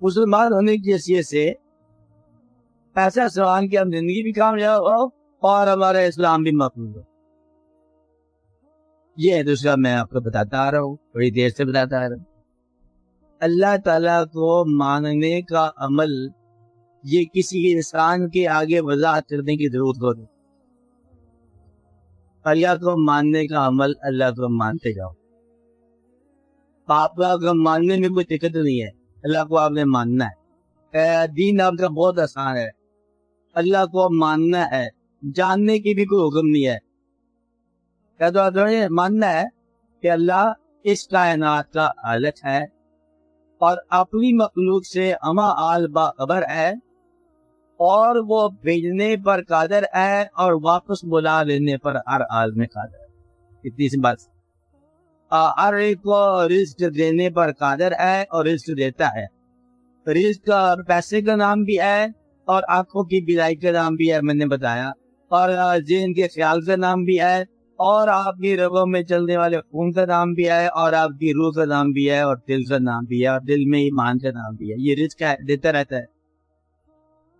مسلمان ہونے کی حیثیت سے ایسا سوال کہ ہم زندگی بھی کامیاب ہو اور ہمارا اسلام بھی مقبول ہو. یہ ہے دوسرا میں آپ کو بتاتا آ رہا ہوں, بڑی دیر سے بتاتا آ رہا ہوں. اللہ تعالیٰ کو ماننے کا عمل یہ کسی انسان کے آگے وضاحت کرنے کی ضرورت ہوتی. اللہ کو ماننے کا عمل اللہ کو مانتے جاؤ. آپ کو ماننے میں کوئی دقت نہیں ہے, اللہ کو آپ نے ماننا ہے. دین آپ کا بہت آسان ہے, اللہ کو ماننا ہے, جاننے کی بھی کوئی حکم نہیں ہے. کیا تو آپ ماننا ہے کہ اللہ اس کائنات کا خالق ہے اور اپنی مخلوق سے اما آل باخبر ہے, اور وہ بھیجنے پر قادر ہے اور واپس بلا لینے پر ہر حال میں قادر ہے. اتنی سی بات. ہر ایک کو رزق دینے پر قادر ہے اور رزق دیتا ہے. رزق پیسے کا نام بھی ہے اور آنکھوں کی بینائی کا نام بھی ہے, میں نے بتایا, اور ذہن کے خیال کا نام بھی ہے, اور آپ کی رگوں میں چلنے والے خون کا نام بھی ہے, اور آپ کی روح کا نام بھی ہے, اور دل کا نام بھی ہے, اور دل میں ایمان کا نام بھی ہے. یہ رزق ہے, دیتا رہتا ہے.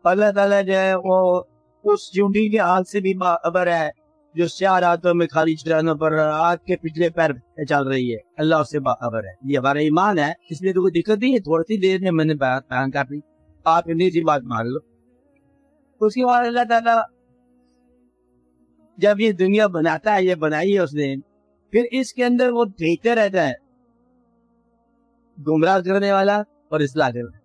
اللہ تعالیٰ جو ہے وہ اس چونٹی کے ہاتھ سے بھی باخبر ہے جو سیاہ راتوں میں خالی چٹانوں پر آگ کے پچھلے پیر چل رہی ہے. اللہ اس سے باخبر ہے. یہ ہمارا ایمان ہے, اس لیے تو کوئی دقت نہیں ہے. تھوڑی سی دیر میں نے بات بیان کر دی, آپ اتنی سی بات مان لو. اس کے بعد اللہ تعالیٰ جب یہ دنیا بناتا ہے, یہ بنائی ہے اس نے, پھر اس کے اندر وہ دیکھتے رہتا ہے گمراہ کرنے والا اور اصلاح کرنے والا.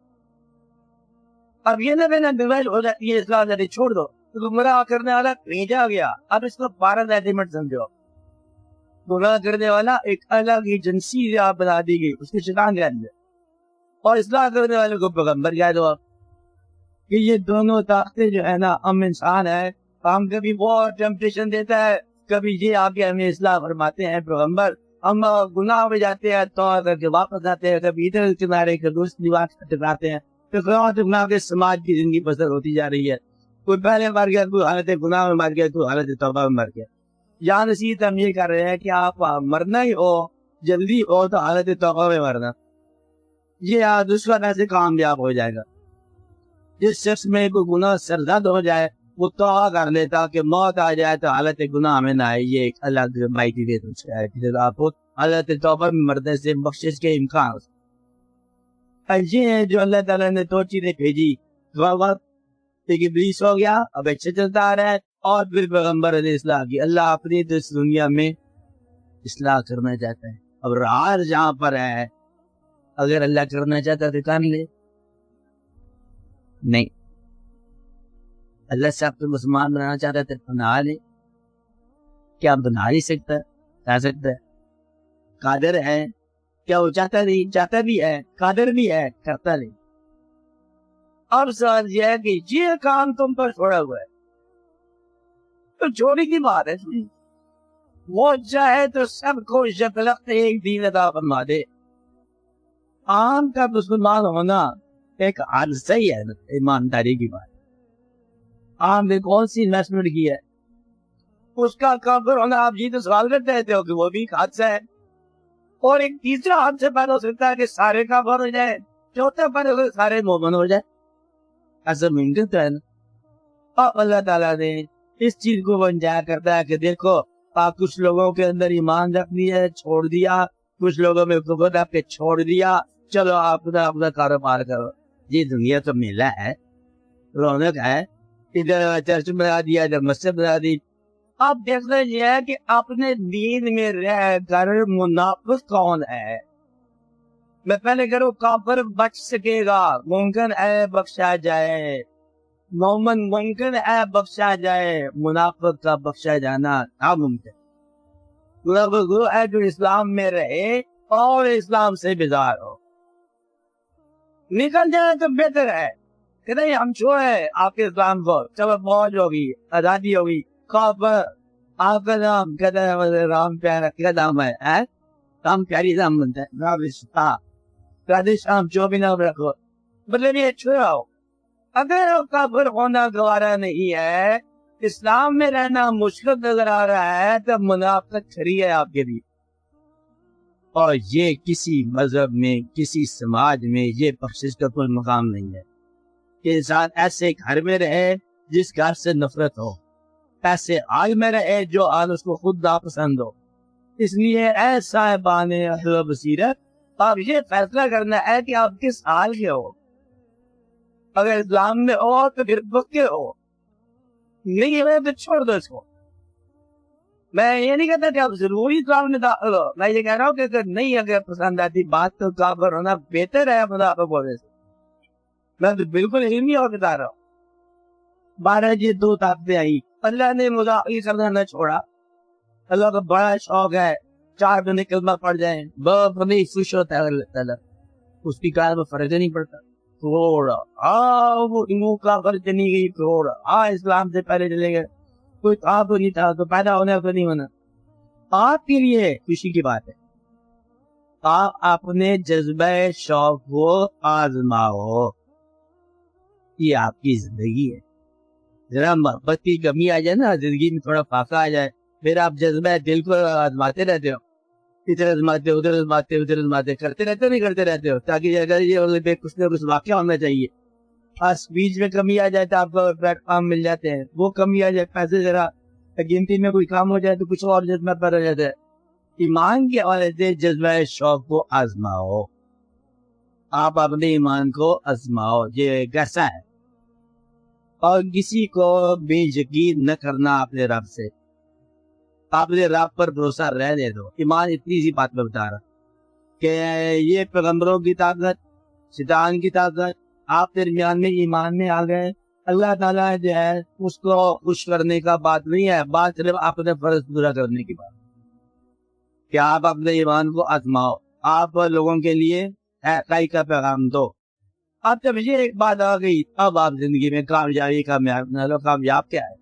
اب یہ نہ ڈیوائڈ ہو جاتی ہے, اصلاح جاتی چھوڑ دو, تو گمراہ کرنے والا بھیجا گیا. اب اس کو 12 ایلیمنٹ سمجھو. گمراہ کرنے والا ایک الگ ایجنسی آپ بنا دی گئی, اس کی شکان کے اندر, اور اصلاح کرنے والے کو پیغمبر کہہ دو آپ کہ یہ دونوں طاقتیں جو ہے نا, ہم انسان ہے, ہم کبھی وہ ٹیمپٹیشن دیتا ہے, کبھی یہ آ کے ہمیں اصلاح فرماتے ہیں پیغمبر. ہم گناہ میں جاتے ہیں تو کر کے واپس آتے ہیں, کبھی ادھر کنارے کے دوست دیوار ٹکراتے ہیں, گناہ کے سماج کی زندگی بسر ہوتی جا رہی ہے. کوئی پہلے مر گیا, کوئی حالت گناہ میں مر گیا, کوئی حالت توبہ میں مر گیا. یہاں نصیحت ہم یہ کر رہے ہیں کہ آپ مرنا ہی ہو, جلدی ہو تو حالت توبہ میں مرنا. یہ دوسرا کیسے کامیاب ہو جائے گا. جس شخص میں کوئی گناہ سرزد ہو جائے وہ توبہ کر لیتا کہ موت آ جائے تو حالت گناہ میں نہ آئے. یہ ایک الگ مائٹی دے ہے, آپ حالت توبہ میں مرنے سے بخشش کے امکان ہو. یہ ہے جو اللہ تعالیٰ نے 2 چیزیں بھیجی. ایک ابلیس ہو گیا, اب اچھے چلتا آ رہا ہے, اور پھر پیغمبر علیہ السلام کی. اللہ اپنی اس دنیا میں اصلاح کرنا چاہتا ہے. اب راز جہاں پر ہے, اگر اللہ کرنا چاہتا تو کام لے, نہیں. اللہ سے آپ کو مسلمان بنانا چاہتا ہے تو بنا لے. کیا بنا نہیں سکتا؟ بنا سکتا ہے. قادر ہے. کیا وہ چاہتا نہیں؟ چاہتا بھی ہے, قادر بھی ہے, کرتا نہیں. اب سوال یہ ہے کہ یہ کام تم پر چھوڑا ہوا ہے تو چھوڑی کی بات ہے. وہ چاہے تو سب کو شکلت ایک دین عطا فرما دے. عام کا مسلمان ہونا ایک حادثہ ہی ہے, ایمانداری کی بات. عام نے کون سی انویسٹمنٹ کی ہے, اس کا کافر ہونا آپ جی تو سوال کرتے رہتے ہو کہ وہ بھی ایک حادثہ ہے. اور ایک تیسرا حادثہ پیدا ہو سکتا ہے کہ سارے کافر ہو جائے, چوتھا پیدا ہو سارے مومن ہو جائے. ایسا ممکن تو ہے نا. اور اللہ تعالیٰ نے اس چیز کو بنجایا کرتا ہے کہ دیکھو آپ کچھ لوگوں کے اندر ایمان رکھنی ہے, چھوڑ دیا. کچھ لوگوں میں کفر آپ کے چھوڑ دیا, چلو آپ اپنا کاروبار کرو. یہ دنیا تو میلہ ہے, رونق ہے. ادھر چرچ بنا دیا, ادھر مسجد بنا دی. اب دیکھنا یہ ہے کہ اپنے دین میں رہ کر منافق کون ہے. میں پہلے کروں کافر بچ سکے گا, ممکن ہے بخشا جائے. مومن ممکن ہے بخشا جائے, منافق کا بخشا جانا ناممکن. منافق وہ ہے جو اسلام میں رہے اور اسلام سے بیزار ہو. نکل جائے تو بہتر ہے کہ نہیں ہم چھوڑے آپ کے اسلام کو, چلو موج ہوگی, آزادی ہوگی. کافر آپ کا نام کہتا ہے رام پیارا, کیا نام ہے, رام پیاری نام بنتا ہے. شام جو بھی نام رکھو, مطلب یہ چھوڑاؤ. اگر کافر ہونا گوارا نہیں ہے, اسلام میں رہنا مشکل نظر آ رہا ہے, تو منافقت کھری ہے آپ کے لیے. اور یہ کسی مذہب میں، کسی سماج میں یہ بخشش کا کوئی مقام نہیں ہے کہ انسان ایسے گھر میں رہے جس گھر سے نفرت ہو، ایسے آگ میں رہے جو آگ اس کو خود ناپسند ہو۔ اس لیے اے صاحبان عقل و بصیرت، آپ یہ فیصلہ کرنا ہے کہ آپ کس حال کے ہو۔ اگر اسلام میں ہو تو پھر پکے ہو، نہیں ہے تو چھوڑ دو اس کو۔ میں یہ نہیں کہتا کہ آپ ضروری اسلام میں داخل ہو، میں یہ کہہ رہا ہوں کہ اگر نہیں اگر پسند آتی بات تو کافر ہونا بہتر ہے خدا کو بولنے سے۔ میں تو بالکل علمی اور بتا رہا ہوں۔ 12 یہ 2 طاقتیں آئی، اللہ نے مداخلت کرنا نہ چھوڑا۔ اللہ کا بڑا شوق ہے 4 دن کلمہ پڑھ جائیں، بہت خوش ہوتا ہے اللہ تعالیٰ، اس کی کار میں فرق نہیں پڑتا۔ تھوڑا وہ کا فرق نہیں گئی، تھوڑا اسلام سے پہلے چلے گئے، کوئی تھا تو نہیں تھا، تو پیدا ہونا تو نہیں ہونا۔ آپ کے لیے خوشی کی بات ہے، آپ اپنے جذبہ شوق کو آزماؤ، یہ آپ کی زندگی ہے۔ ذرا محبت کی کمی آ جائے نا زندگی میں، تھوڑا فاقہ آ جائے، پھر آپ جذبہ دل کو آزماتے رہتے ہو، ادھر آزماتے ادھر آزماتے ادھر آزماتے، کرتے رہتے نہیں کرتے رہتے ہو، تاکہ اگر یہ کچھ نہ کچھ واقعہ ہونا چاہیے۔ بس بیچ میں کمی آ جائے تو آپ کو پلیٹ فارم مل جاتے ہیں، وہ کمی آ جائے، پیسے ذرا گنتی میں کوئی کام ہو جائے تو کچھ اور جذبہ پر ہو جاتا ہے۔ ایمان کے حوالے سے جذبہ شوق کو آزماؤ، آپ اپنے ایمان کو آزماؤ، یہ کیسا ہے۔ اور کسی کو بے یقین نہ کرنا اپنے رب سے، اپنے رب پر بھروسہ رہنے دو۔ ایمان اتنی سی بات میں بتا رہا کہ یہ پیغمبروں کی طاقت، شیطان کی طاقت آپ درمیان میں ایمان میں آ گئے، اللہ تعالیٰ جو ہے اس کو خوش کرنے کا بات نہیں ہے، بات صرف اپنے فرض پورا کرنے کی بات کہ آپ اپنے ایمان کو آزماؤ، آپ لوگوں کے لیے خیر کا پیغام دو۔ اب جب یہ ایک بات آ گئی اب آپ زندگی میں کامیاب کیا ہے؟